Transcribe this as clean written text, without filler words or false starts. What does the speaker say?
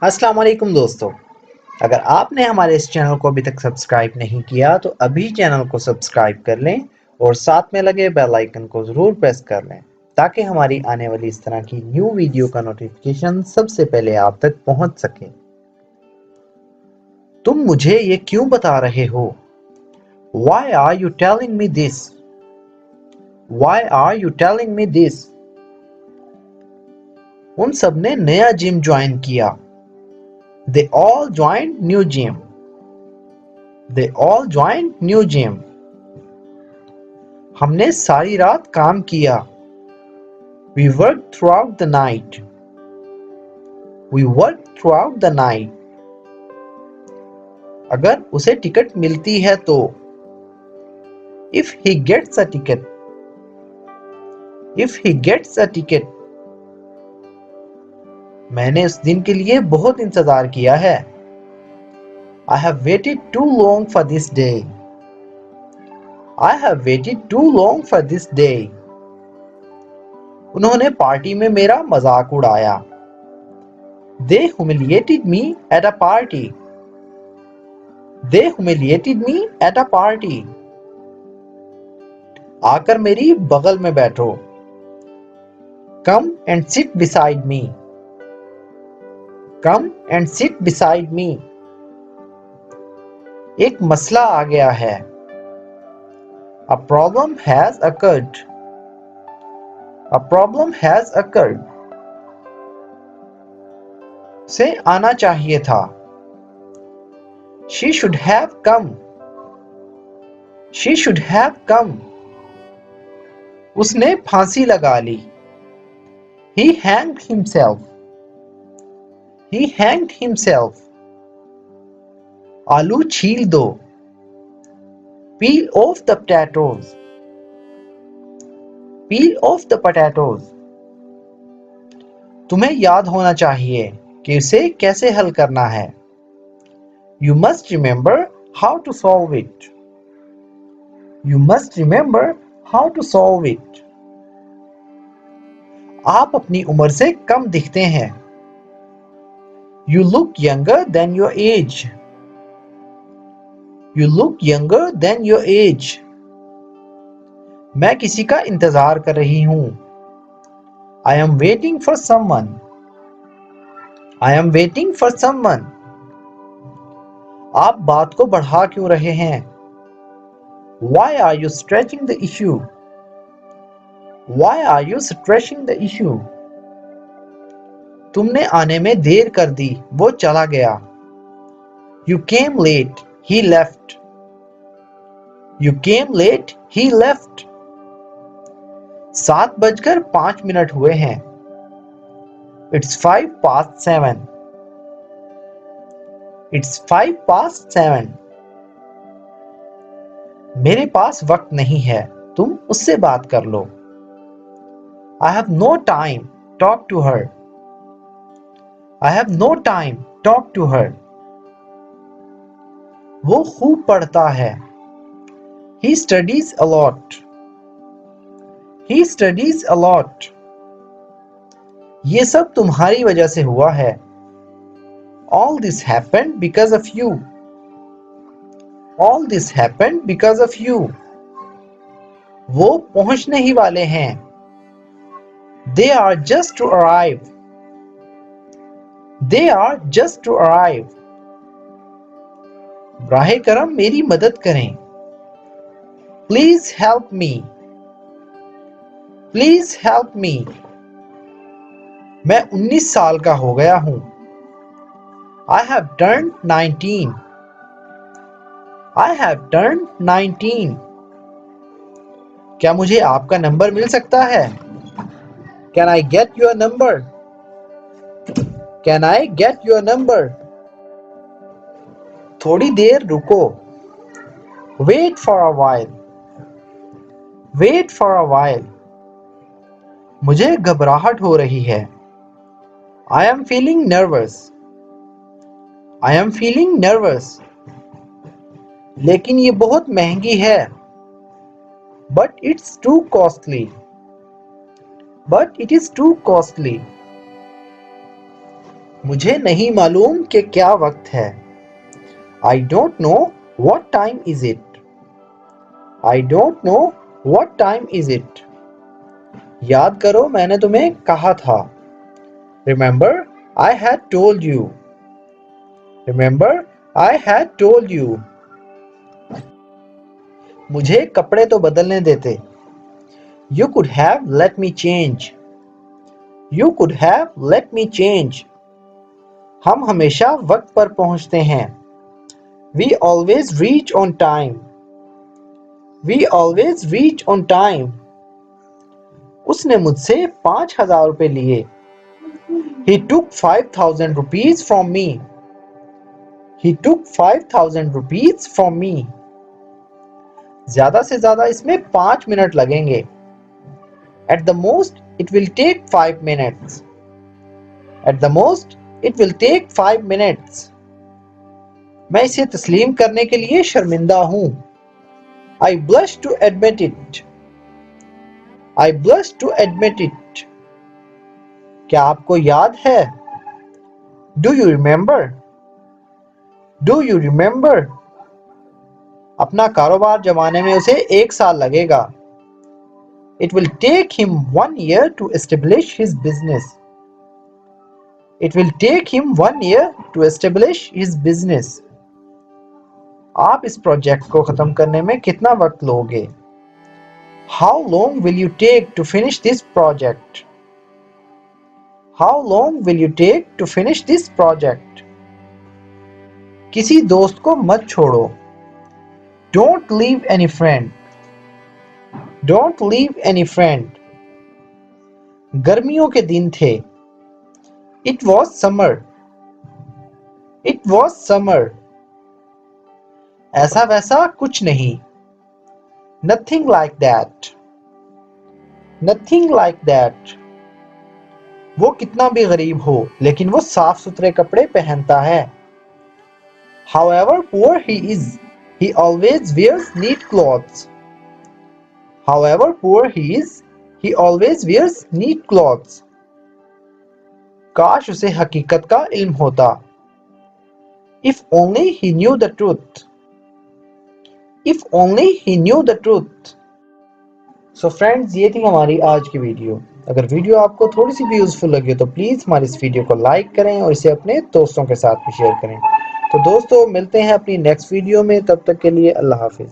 अस्सलाम वालेकुम दोस्तों। अगर आपने हमारे इस चैनल को अभी तक सब्सक्राइब नहीं किया तो अभी चैनल को सब्सक्राइब कर लें और साथ में लगे बेल आइकन को ज़रूर प्रेस कर लें ताकि हमारी आने वाली इस तरह की न्यू वीडियो का नोटिफिकेशन सबसे पहले आप तक पहुंच सके। तुम मुझे ये क्यों बता रहे हो? Why are you telling me this? Why are you telling me this? उन सब ने नया जिम ज्वाइन किया। They all joined new gym. They all joined new gym. हमने सारी रात काम किया। We worked throughout the night. We worked throughout the night. अगर उसे टिकट मिलती है तो If he gets a ticket. If he gets a ticket. मैंने उस दिन के लिए बहुत इंतजार किया है। I have waited too long for this day. I have waited too long for this day. उन्होंने पार्टी में मेरा मजाक उड़ाया। They humiliated me at a party. They humiliated me at a party. आकर मेरी बगल में बैठो। Come and sit beside me. Come and sit beside me. एक मसला आ गया है। A problem has occurred. A problem has occurred. से आना चाहिए था। She should have come. She should have come. उसने फांसी लगा ली। He hanged himself. He hanged himself. आलू छील दो। Peel off the potatoes. Peel off the potatoes. तुम्हें याद होना चाहिए कि इसे कैसे हल करना है। You must remember how to solve it. You must remember how to solve it. आप अपनी उम्र से कम दिखते हैं। You look younger than your age. You look younger than your age. मैं किसी का इंतजार कर रही हूँ। I am waiting for someone. I am waiting for someone. आप बात को बढ़ा क्यों रहे हैं? Why are you stretching the issue? Why are you stretching the issue? तुमने आने में देर कर दी, वो चला गया। You came late, he left. You came late, he left. 7:05 हुए हैं। It's 7:05. It's 7:05. मेरे पास वक्त नहीं है, तुम उससे बात कर लो। I have no time, talk to her. I have no time, talk to her. वो खूब पढ़ता है। He studies a lot. He studies a lot. ये सब तुम्हारी वजह से हुआ है। All this happened because of you. All this happened because of you. वो पहुंचने ही वाले हैं। They are just to arrive. They are just to arrive. राहे करम मेरी मदद करें। Please help me. Please help me. मैं 19 साल का हो गया हूँ। I have turned 19. I have turned 19. क्या मुझे आपका नंबर मिल सकता है? Can I get your number? Can I get your number? थोड़ी देर रुको। Wait for a while. Wait for a while. मुझे घबराहट हो रही है। I am feeling nervous. I am feeling nervous. लेकिन ये बहुत महंगी है। But it's too costly. But it is too costly. मुझे नहीं मालूम कि क्या वक्त है। I don't know what time is it. I don't know what time is it. याद करो मैंने तुम्हें कहा था। Remember, I had told you. Remember, I had told you. मुझे कपड़े तो बदलने देते। You could have let me change. You could have let me change. हम हमेशा वक्त पर पहुंचते हैं। We always reach on time. We always reach on time. उसने मुझसे 5,000 रुपए लिए। He took 5,000 rupees from me. He took 5,000 rupees from me. ज्यादा से ज्यादा इसमें 5 मिनट लगेंगे। At the most, it will take 5 minutes. At the most, it will take 5 minutes. मैं इसे तस्लीम करने के लिए शर्मिंदा हूं। I blush to admit it. I blush to admit it. क्या आपको याद है? Do you remember? Do you remember? अपना कारोबार जमाने में उसे 1 साल लगेगा। It will take him 1 year to establish his business. It will take him 1 year to establish his business. आप इस प्रोजेक्ट को खत्म करने में कितना वक्त लोगे? How long will you take to finish this project? How long will you take to finish this project? किसी दोस्त को मत छोड़ो। Don't leave any friend. Don't leave any friend. गर्मियों के दिन थे। It was summer. It was summer. ऐसा वैसा कुछ नहीं। Nothing like that. Nothing like that. वो कितना भी गरीब हो लेकिन वो साफ सुथरे कपड़े पहनता है। However poor he is, he always wears neat clothes. However poor he is, he always wears neat clothes. काश उसे हकीकत का इल्म होता। If only he knew the truth. If only he knew the truth. So friends, ये थी हमारी आज की वीडियो। अगर वीडियो आपको थोड़ी सी भी यूजफुल लगी तो प्लीज़ हमारी इस वीडियो को लाइक करें और इसे अपने दोस्तों के साथ भी शेयर करें। तो दोस्तों मिलते हैं अपनी नेक्स्ट वीडियो में, तब तक के लिए अल्लाह हाफिज़।